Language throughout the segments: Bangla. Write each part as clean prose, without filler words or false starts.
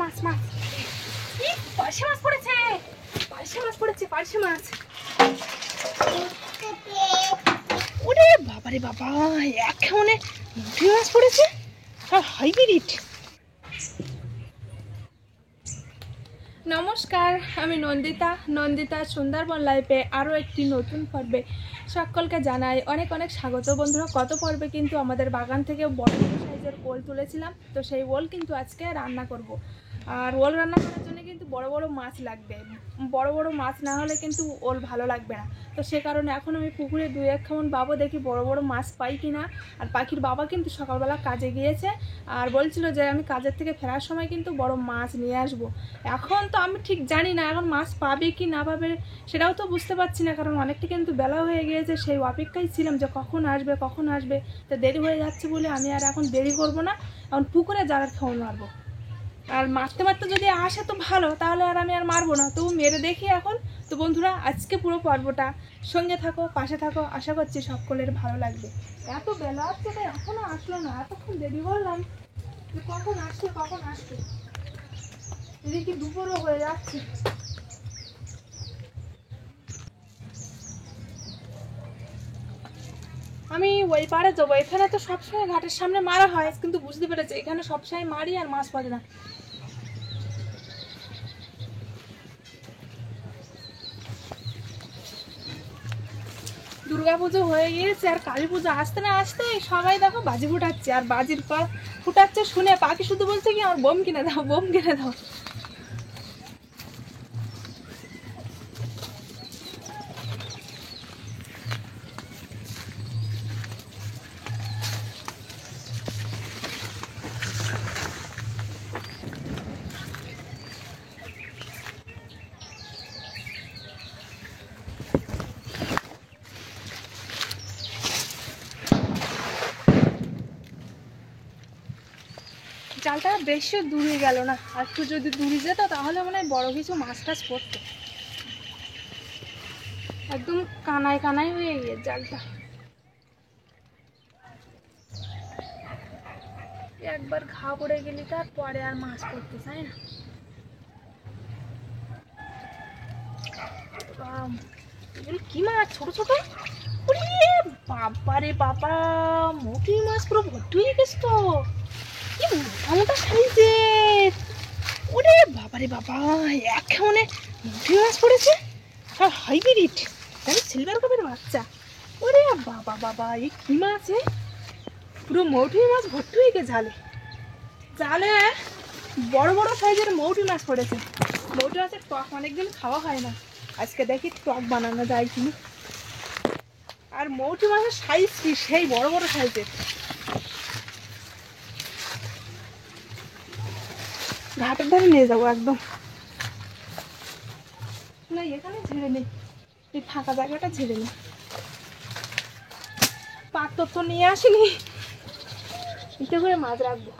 মাছ মাছ পার্শে মাছ পড়েছে, পার্শে মাছ পড়েছে, পার্শে মাছ। ওরে বাবারে বাবা, এখানে মুঠি মাছ পড়েছে আর হাইব্রিড। নমস্কার, আমি নন্দিতা সুন্দরবন লাইফে আরও একটি নতুন পর্বে সকলকে জানাই অনেক অনেক স্বাগত। বন্ধুরা, গত পর্বে কিন্তু আমাদের বাগান থেকে বড় বড় সাইজের ওল তুলেছিলাম, তো সেই ওল কিন্তু আজকে রান্না করব। আর ওল রান্না করার জন্য কিন্তু বড় বড় মাছ লাগবে, বড় বড় মাছ না হলে কিন্তু ওল ভালো লাগবে না। তো সে কারণে এখন আমি পুকুরে 2-1 খামন বাবু দেখি বড় বড় মাছ পাই কিনা। আর পাখির বাবা কিন্তু সকালবেলা কাজে গিয়েছে আর বলছিল যে আমি কাজের থেকে ফেরার সময় কিন্তু বড় মাছ নিয়ে আসবো। এখন তো আমি ঠিক জানি না এখন মাছ পাবে কি না পাবে, সেটাও তো বুঝতে পারছি না, কারণ অনেকটা কিন্তু বেলা হয়ে গিয়েছে। সেই অপেক্ষায় ছিলাম যে কখন আসবে, তো দেরি হয়ে যাচ্ছে বলে আমি আর এখন দেরি করব না, এখন পুকুরে জাগার খাওয়ানো মারবো। আর মারতে মারতে যদি আসে তো ভালো, তাহলে আর আমি আর মারবো না, তবু মেরে দেখি এখন। তো বন্ধুরা, আজকে পুরো পর্বটা সঙ্গে থাকো, পাশে থাকো, আশা করছি সকলের ভালো লাগবে। এত বেলা হচ্ছে তো এখনো আসলো না, এতক্ষণ দেরি করলাম, কখন আসবে এদিকে দুপুরও হয়ে যাচ্ছে। আমি ওই পাড়ে যাবো, এখানে তো সবসময় ঘাটের সামনে মারা হয়, কিন্তু বুঝতে পেরেছি এখানে সবসময় মারি আর মাছ পড়ে না। দুর্গাপুজো হয়ে গিয়েছে আর কালী পুজো আসতে না আসতে সবাই দেখো বাজি ফুটাচ্ছে, আর বাজির পর ফুটাচ্ছে শুনে পাখি শুধু বলছে কি আমার বোম কিনে দাও, বোম কিনে দাও। জালটা বেশি দূরে গেল না, আর একটু যদি দূরে যেত তাহলে মনে হয় বড় কিছু মাছ টাছ পড়তো। একদম কানায় কানায় হয়ে গিয়ে জালটা, একবার ঘা পড়ে গেলি তারপরে আর মাছ পড়তে চায় না। এগুলো কি মাছ, ছোট ছোট? বাবারে বাবা, মোটি মাছ পুরো ভর্তি হয়ে গেছে তো, কি মোটা মোটা সাইজের। ওরে বাবারে বাবা, এখানে মোটি মাছ পড়েছে আর হাইব্রিড, জানি সিলভার কাপের বাচ্চা। ওরে বাবা বাবা, এই কি মাছ? পুরো মৌটি মাছ ভর্তি হয়ে গেছে জালে, জালে বড় বড় সাইজের মৌটি মাছ পড়েছে। মৌটি মাছের টক অনেকদিন খাওয়া হয় না, আজকে দেখি টক বানানো যায় কিনা। আর মৌটি মাছের সাইজ কি সেই বড় বড় সাইজের। ঘাটের ধারে নিয়ে যাবো একদম, না এখানে ঝেড়ে নেই, এই ফাঁকা জায়গাটা ঝেড়ে নেই। পাত্র তো নিয়ে আসিনি, ইতে করে মাছ রাখবো।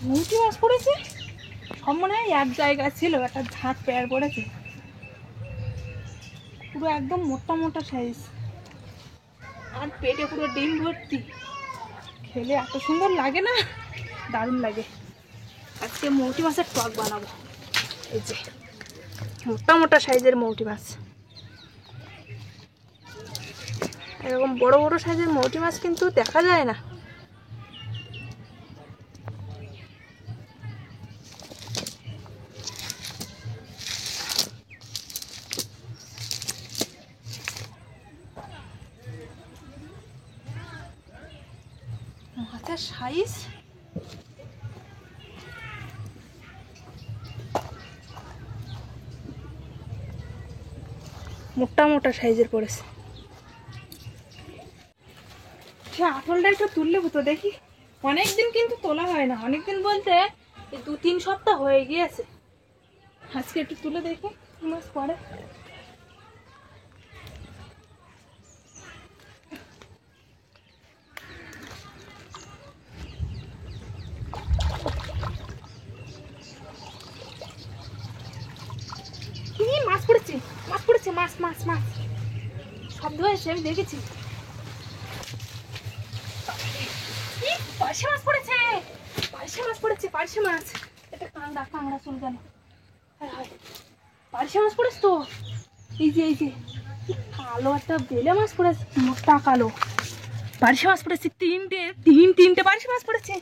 মৌটি মাছ পড়েছে সব মনে হয় এক জায়গায় ছিল, একটা ঝাঁক পেয়ার পড়েছে, পুরো একদম মোটা মোটা সাইজ, আর পেটে পুরো ডিম ভর্তি। খেলে এত সুন্দর লাগে না, দারুণ লাগে। আজকে মৌটি মাছের টক বানাবো। এই যে মোটা মোটা সাইজের মৌটি মাছ, এরকম বড় বড় সাইজের মৌটি মাছ কিন্তু দেখা যায় না। মাছের সাইজ মোটা মোটা সাইজের পড়েছে। সে আঁচলটা একটু তুললে হতো, দেখি অনেকদিন কিন্তু তোলা হয় না, অনেকদিন বলতে 2-3 সপ্তাহ হয়ে গিয়েছে। আজকে একটু তুলে দেখি কি মাছ পড়ে। মাছ পড়েছে, মাছ পড়েছে, মাছ মাছ মাছ শব্দ হয়েছে, আমি দেখেছি। পার্শে মাছ পড়েছে, পার্শে মাছ পড়েছে, পার্শে মাছ। এটা কাঁংড়া, কাঁংড়া চলে গেল। পার্শে মাছ পড়েছে তো, এই যে এই যে কালো একটা বেলে মাছ পড়েছে, মোটা কালো পার্শে মাছ পড়েছে। তিনটে পার্শে মাছ পড়েছে।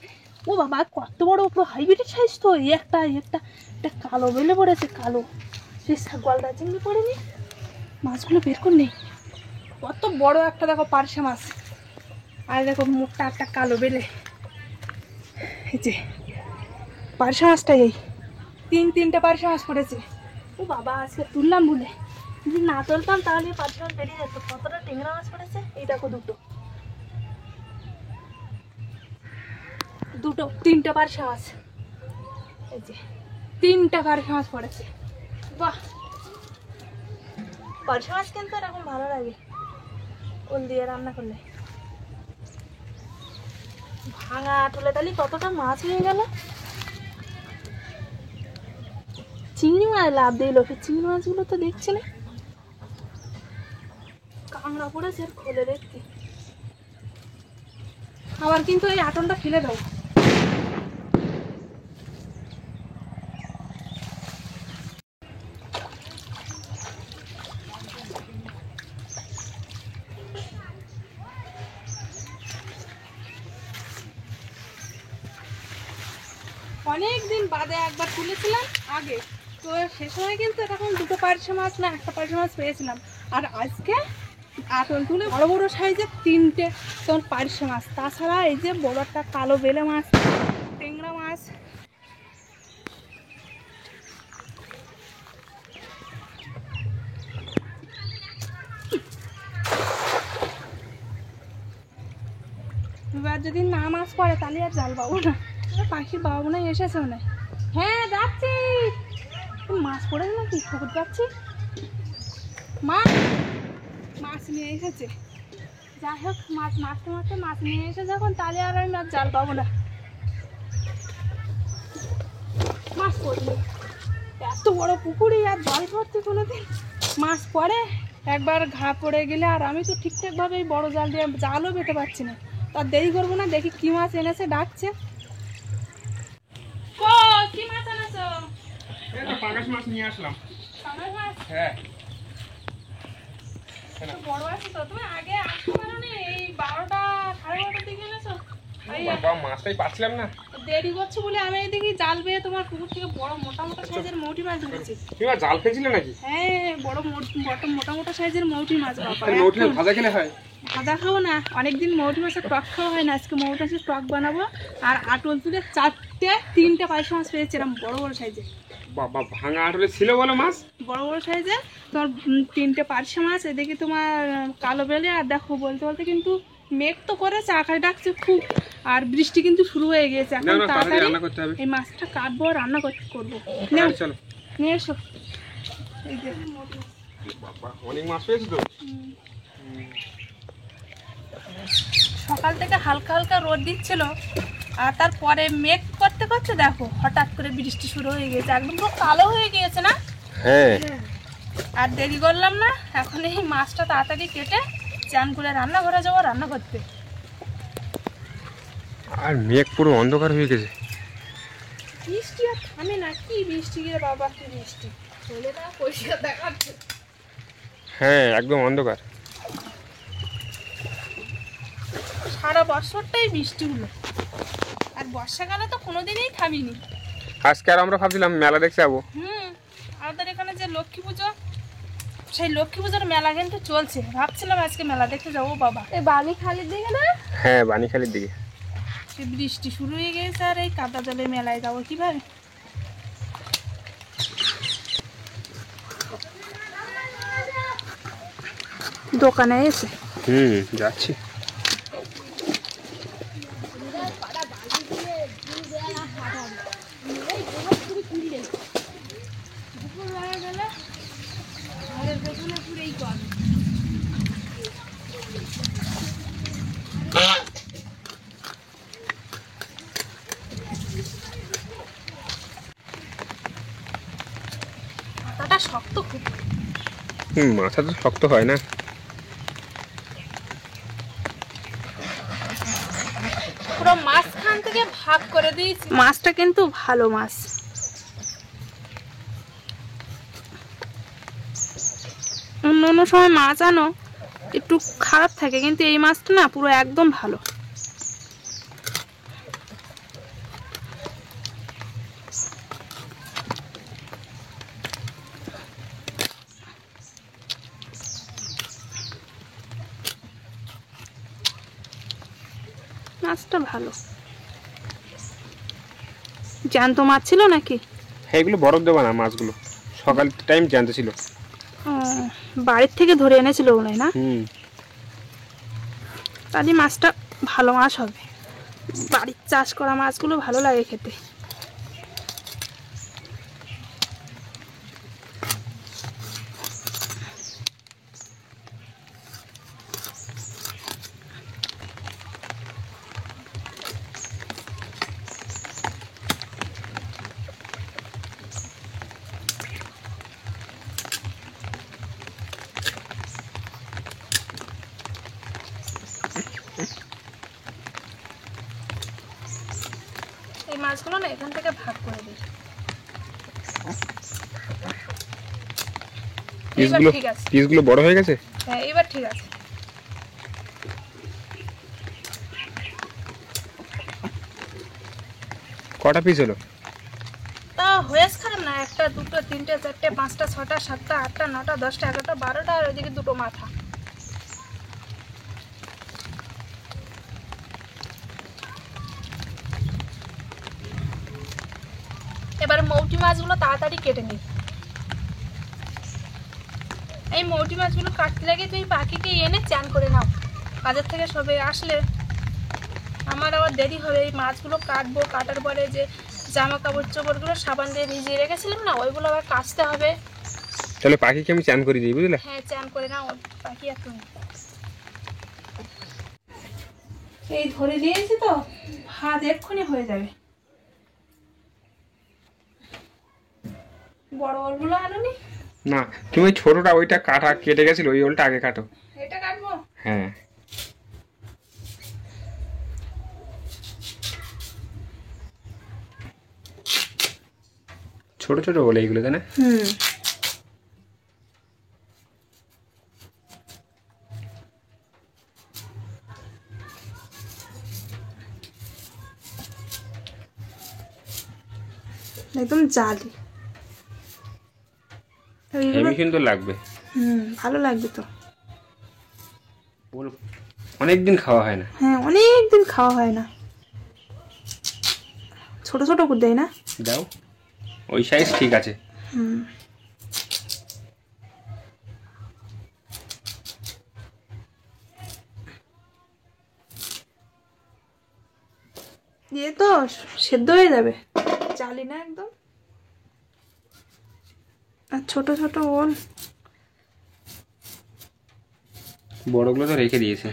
ও বাবা, কত বড় পুরো হাইব্রিড সাইজ তো। একটা একটা একটা কালো বেলে পড়েছে, কালো। সে গলদা চিংড়ি পড়েনি, মাছগুলো বের করে নেই। কত বড় একটা দেখো পার্শে মাছ, আর দেখো মুখটা একটা কালো বেলে। এই যে পার্শে মাছটা, এই তিনটে পার্শে মাছ পড়েছে। ও বাবা, আজকে তুললাম বলে, যদি না তুলতাম তাহলে পার্শে মাছ বেরিয়ে যেত। কতটা টেংরা মাছ পড়েছে, এই দেখো তিনটে পার্শে মাছ। এই যে তিনটা পার্শে মাছ পড়েছে। বাহ, পার্শে মাছ কিন্তু এরকম ভালো লাগে ওল দিয়ে রান্না করলে। ভাঙা তুলে তাহলে কতটা মাছ হয়ে গেল। চিংড়ি মাছ লাভ দিল, চিংড়ি মাছগুলো তো দেখছি না। কাঁংড়া পড়েছে আর খোলে দেখতে। আবার কিন্তু এই আটনটা ফেলে দাও। অনেকদিন বাদে একবার তুলেছিলাম আগে, তো সে সময় কিন্তু এরকম দুটো পার্শে মাছ না একটা পার্শে মাছ পেয়েছিলাম। আর আজকে আটল তুলে বড় বড় সাইজের তিনটে তোমার পার্শে মাছ। তাছাড়া এই যে বড় একটা কালো বেলে মাছ, টেংরা মাছ। এবার যদি না মাছ পড়ে তাহলে আর জাল পাবো না। পাখির বাবা মনে হয় এসেছে মনে হয়। হ্যাঁ যাচ্ছি, মাছ পড়েছে নাকি পুকুর যাচ্ছি। মাছ নিয়ে এসেছে, যাই হোক মাছ মারতে মারতে মাছ নিয়ে এসে যখন, তাহলে আর আমি আর জাল পাবো না। মাছ পড়লি এত বড় পুকুরে আর জল পড়ছে কোনোদিন মাছ পড়ে। একবার ঘা পড়ে গেলে আর আমি তো ঠিকঠাকভাবে এই বড় জাল দিয়ে জালও পেতে পারছি না। তার দেরি করবো না, দেখি কি মাছ এনেছে, ডাকছে। কি মাছ এনেছো? পাঙ্গাস মাছ নিয়ে আসলাম। পাঙ্গাস মাছ? হ্যাঁ। বড় আছে তো, তুমি আগে আসতে পারো নি? এই 12টা 12:30টার দিকে এনেছো। বাবা, মাছটাই পাচ্ছিলাম না। দেরি করছো বলে আমি এদিকে জাল বেয়ে তোমার পুকুর থেকে বড় মোটা মোটা সাইজের মৌটি মাছ ধরেছি। তুমি জাল ফেলছিলে নাকি? হ্যাঁ, বড় মোটা মোটা সাইজের মৌটি মাছ। বাবা, মৌটি মাছ ভাজা খেলে হয়? ভাজা খাবো না, অনেকদিন মৌটি মাছের টক খাওয়া হয় না। আজকে মৌটি মাছের টক বানাবো। আর আটল তুলে তিনটে পার্শে মাছ পেয়েছি এরকম বড় বড় সাইজের। বাবা, ভাঙা আটলে ছিল বলো মাছ? বড় বড় সাইজের তোমার তিনটে পার্শে মাছ। এদিকে তোমার কালো বেলে। আর দেখো বলতে বলতে কিন্তু মেঘ তো করেছে, আকাশ ডাকছে খুব, আর বৃষ্টি কিন্তু শুরু হয়ে গিয়েছে। এখন তাড়াতাড়ি এই মাছটা কাটবো, রান্না করবো। চলো নিয়ে এসো। এই যে বাবা, অনেক মাছ পেয়েছো তো। সকাল থেকে হালকা হালকা রোদ দিচ্ছিল, আর তারপরে মেঘ করতে করতে দেখো হঠাৎ করে বৃষ্টি শুরু হয়ে গেছে। একদম পুরো কালো হয়ে গিয়েছে না? হ্যাঁ। আর দেরি করলাম না, এখন এই মাছটা তাড়াতাড়ি কেটে চান করে রান্নাঘরে যাবো রান্না করতে। আর মেঘ পুরো অন্ধকার হয়ে গেছে। বৃষ্টি আর থামে না। কি বৃষ্টি রে বাবা, কি বৃষ্টি! চলে না, পরিষ্কার দেখাচ্ছে। হ্যাঁ, একদম অন্ধকার। সারা বছরটাই বৃষ্টি হলো, আর বর্ষাকালে তো কোনোদিনই থামিনি। আজকে আর আমরা ভাবছিলাম মেলা দেখতে যাবো। আমাদের এখানে যে লক্ষ্মী পুজো, সেই লক্ষ্মী পুজোর মেলা কিন্তু চলছে। ভাবছিলাম আজকে মেলা দেখতে যাবো। বাবা, এই বাণীখালীর দিকে না? হ্যাঁ, বাণীখালীর দিকে। সে বৃষ্টি শুরু হয়ে গেছে, আর এই কাদা জলের মেলায় যাবো কিভাবে? দোকানে এসে যাচ্ছি। মাথাটা শক্ত খুব। মাথা তো শক্ত হয় না। পুরো মাঝখান থেকে ভাগ ভাগ করে দিয়েছি। মাছটা কিন্তু ভালো মাছ। অন্য অন্য সময় মাছ আনো একটু খারাপ থাকে, কিন্তু এই মাছটা না পুরো একদম ভালো। মাছটা ভালো। জ্যান্ত মাছ ছিল নাকি? হ্যাঁ, এগুলো বরফ দেবো না মাছগুলো, সকাল টাইম জানতে ছিল। ও, বাড়ির থেকে ধরে এনেছিল মনে হয় না? তাহলে মাছটা ভালো মাছ হবে। বাড়ির চাষ করা মাছগুলো ভালো লাগে খেতে। এই মাছগুলো না এখান থেকে ভাগ করে দিই। এবার ঠিক আছে, পিসগুলো বড় হয়ে গেছে। হ্যাঁ এবার ঠিক আছে। কটা পিস হলো? তা হয়েছে খারাপ না, 1 2 3 4 5 6 7 8 9 10 11 12টা, আর ওইদিকে 2টো মাথা। এবার মৌটি মাছগুলো তাড়াতাড়ি কেটে নিই। এই মৌটি মাছগুলো কাটতে লাগে তুই পাখিকে এনে চান করে নাও, কাজের থেকে সবে আসলে আমার আবার দেরি হবে। এই মাছগুলো কাটবো, কাটার পরে যে জামা কাপড় চোপড়গুলো সাবান দিয়ে ভিজিয়ে রেখেছিলাম না, ওইগুলো আবার কাচতে হবে। তাহলে পাখিকে আমি চান করে দিই, বুঝলে? হ্যাঁ চান করে নাও, পাখি এখন এই ধরে দিয়েছি তো, ভাত এক্ষুনি হয়ে যাবে। বড় ওলগুলো আনোনি? না, তুমি ওই ছোটটা, ওইটা কাটা কেটে গেছিল, ওই ওলটা আগে কাটো। এটা কাটবো? হ্যাঁ, ছোট ছোট বলে এইগুলো, তাই না? একদম জালি। হেভি সুন্দর লাগবে। ভালো লাগবে তো। অনেকদিন খাওয়া হয় না। হ্যাঁ, অনেকদিন খাওয়া হয় না। ছোট ছোট করে দেয় না? দাও, ওই সাইজ ঠিক আছে। দিয়ে তো সেদ্ধ হয়ে যাবে, জালি না একদম। আর ছোট ছোট ওল বড়গুলো তো রেখে দিয়েছে।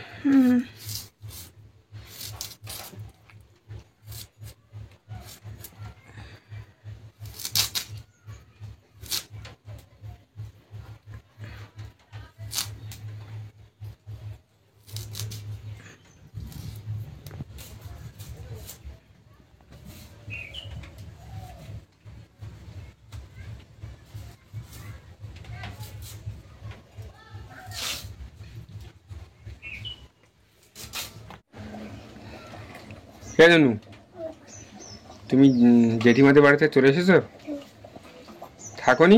কে জানু, তুমি জেঠিমাদের বাড়িতে চলে এসেছো? থাকোনি?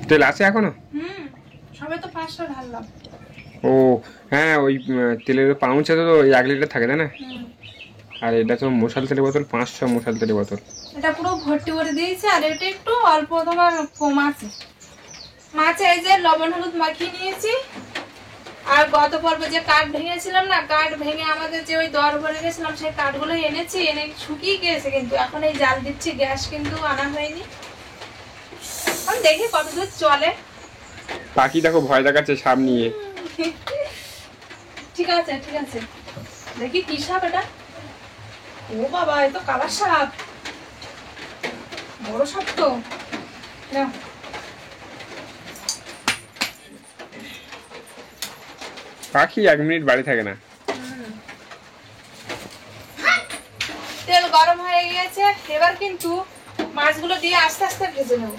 তেল আছে এখনো? সবে তো 500 ঢাললাম। ও হ্যাঁ, ওই তেলের পাউচ তো ওই 1 লিটার থাকে, তাই না? আর এটা তো মশাল তেলের বোতল, 500 মশাল তেলের বোতল। এটা পুরো ভর্তি করে দিয়েছি, আর এটা একটু অল্প তোমার কম আছে। মাছে এই যে লবণ হলুদ মাখিয়ে নিয়েছি। আর গত পর্বে যে কাঠ ভেঙেছিলাম না, কাঠ ভেঙে আমাদের যে ওই দর ভরে গেছিলাম, সেই কাঠগুলো এনেছি, এনে শুকিয়ে গিয়েছে, কিন্তু এখন এই জাল দিচ্ছি, গ্যাস কিন্তু আনা হয়নি। আমি দেখি কতদূর চলে। পাখি দেখো ভয় দেখাচ্ছে সাপ নিয়ে। ঠিক আছে ঠিক আছে, দেখি কি সাপ এটা। ও বাবা, এ তো কালার সাপ, বড় সাপ তো। নাও। পাখি 1 মিনিট বাড়ি থাকে না। তেল গরম হয়ে গিয়েছে, এবার কিন্তু মাছগুলো দিয়ে আস্তে আস্তে ভেজে নেব।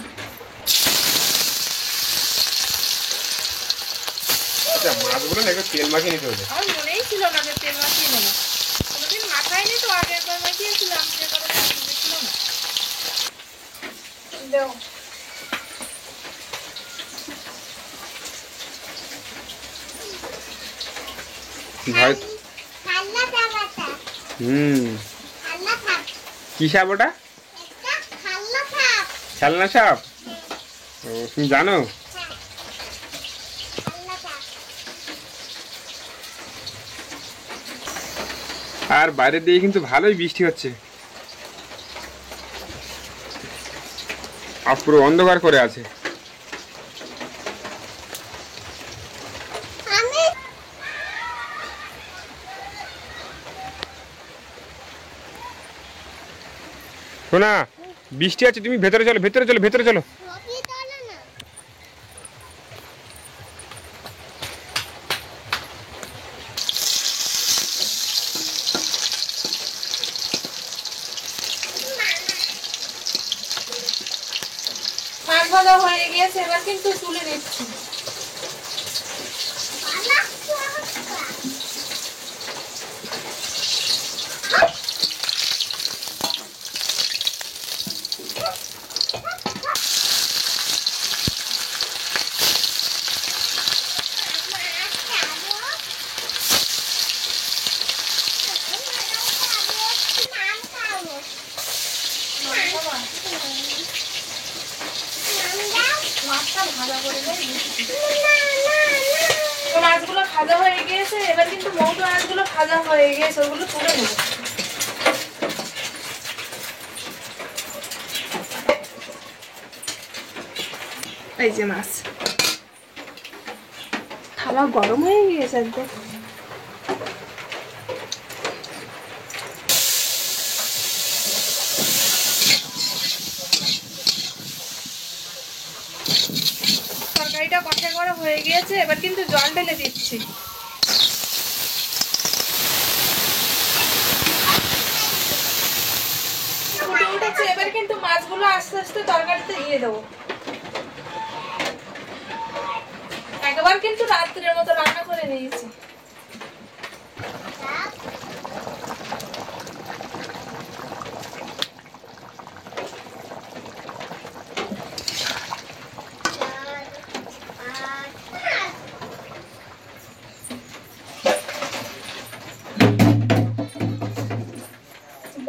আচ্ছা, মাছগুলো না একটু তেল মাখিয়ে নিতে হবে। আমার মনেই ছিল না যে তেল মাখিয়ে নেবো, কোনোদিন মাখাইনি তো, আগে একবার মাখিয়েছিলাম, সে কারণে দেখছিলাম না। দেও কি সাপ ওটা? খেলনা সাপ? ও, তুমি জানো? আর বাইরের দিকে কিন্তু ভালোই বৃষ্টি হচ্ছে, আর পুরো অন্ধকার করে আছে। শোনা, বৃষ্টি আছে, তুমি ভেতরে চলো, ভেতরে চলো, ভেতরে চলো। মাছ ভাজা হয়ে গিয়েছে, এবার কিন্তু তুলে নিচ্ছি। মাছগুলো ভাজা হয়ে গিয়েছে, এবার কিন্তু মৌটো মাছগুলো ভাজা হয়ে গিয়েছে, ওগুলো তুলে নেব। এই যে মাছ, থালা গরম হয়ে গিয়েছে একদম। তরকারিটা কষা করা হয়ে গিয়েছে, এবার কিন্তু জল ঢেলে দিচ্ছি। ফুটে উঠেছে, এবার কিন্তু মাছগুলো আস্তে আস্তে তরকারিতে দিয়ে দেবো। একবার কিন্তু রাত্রের মতো রান্না করে নিয়েছি।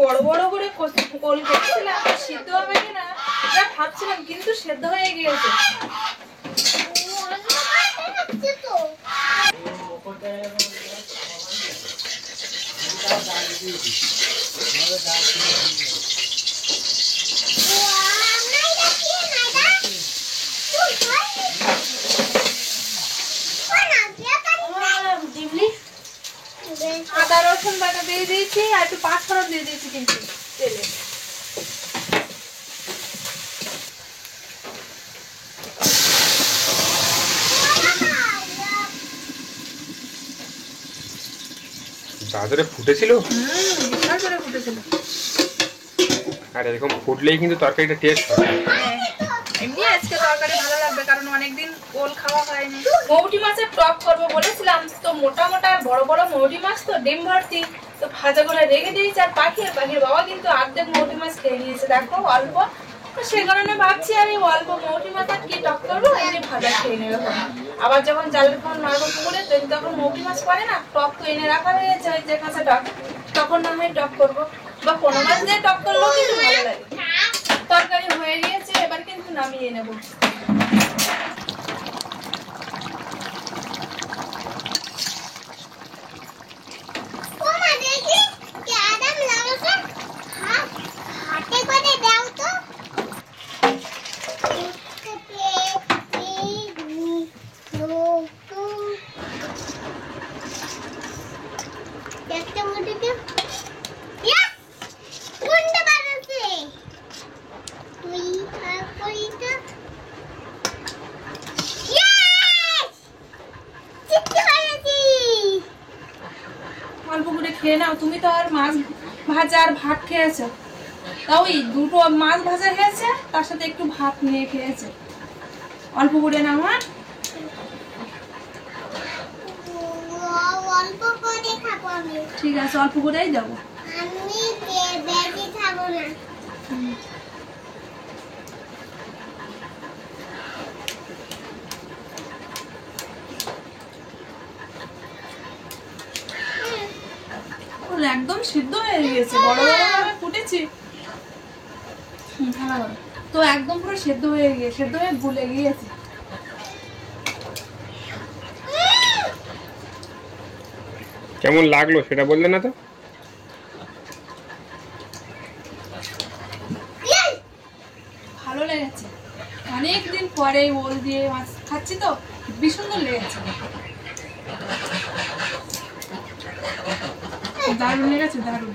বড় বড় করে গোল করছিলাম, সিদ্ধ হবে কিনা ভাবছিলাম, কিন্তু সেদ্ধ হয়ে গিয়েছে। আদা রসুন বাটা দিয়ে দিয়েছি, আর একটু পাঁচফোড়ন দিয়ে দিয়েছি কিন্তু তেলে। বাজারে ফুটেছিল, বিশাল করে ফুটেছিল। আর এরকম ফুটলেই কিন্তু তরকারিটা টেস্ট হয়। এমনি আজকে তরকারি ভালো লাগবে, কারণ অনেকদিন ওল খাওয়া হয়নি। মৌটি মাছের টক করবো বলেছিলাম, তো মোটা মোটা আর বড় বড় মৌটি মাছ তো ডিম ভর্তি, তো ভাজা করে রেখে দিয়েছি। আর পাখির বাবা কিন্তু অর্ধেক মৌটি মাছ খেয়ে নিয়েছে, দেখো অল্প। তো সে কারণে ভাবছি আমি অল্প মৌটি মাছ আর কি টক করবো, এমনি ভাজা খেয়ে নেবে। আবার যখন জালের ফোন মারবো পুকুরে, তখন মৌটি মাছ করে না টক, তো এনে রাখা হয়েছে ওই যে কাঁচা টক, তখন না হয় টক করবো, বা কোনো মাছ দিয়ে টক করলেও কিন্তু ভালো লাগে। তরকারি হয়ে গিয়েছে, এবার কিন্তু নামিয়ে নেব। অল্প করে খেয়ে নাও, তুমি তো আর মাছ ভাজা আর ভাত খেয়েছে, তা ওই দুটো মাছ ভাজা খেয়েছে, তার সাথে একটু ভাত নিয়ে খেয়েছে। অল্প করে না আমার, অল্প করে খাবো আমি। ঠিক আছে অল্প করেই দেবো। আমি বেশি খাবো না। একদম সিদ্ধ হয়ে গেছে, বড় বড় ভাবে ফুটেছি। ভালো করে তো একদম পুরো সেদ্ধ হয়ে গিয়ে সেদ্ধ হয়ে গুলে গিয়েছে। কেমন লাগলো সেটা বললে না তো? ভালো লেগেছে, অনেকদিন পরে ওল দিয়ে মাছ খাচ্ছি তো, ভীষণ সুন্দর লেগেছে, দারুণ লেগেছে, দারুণ।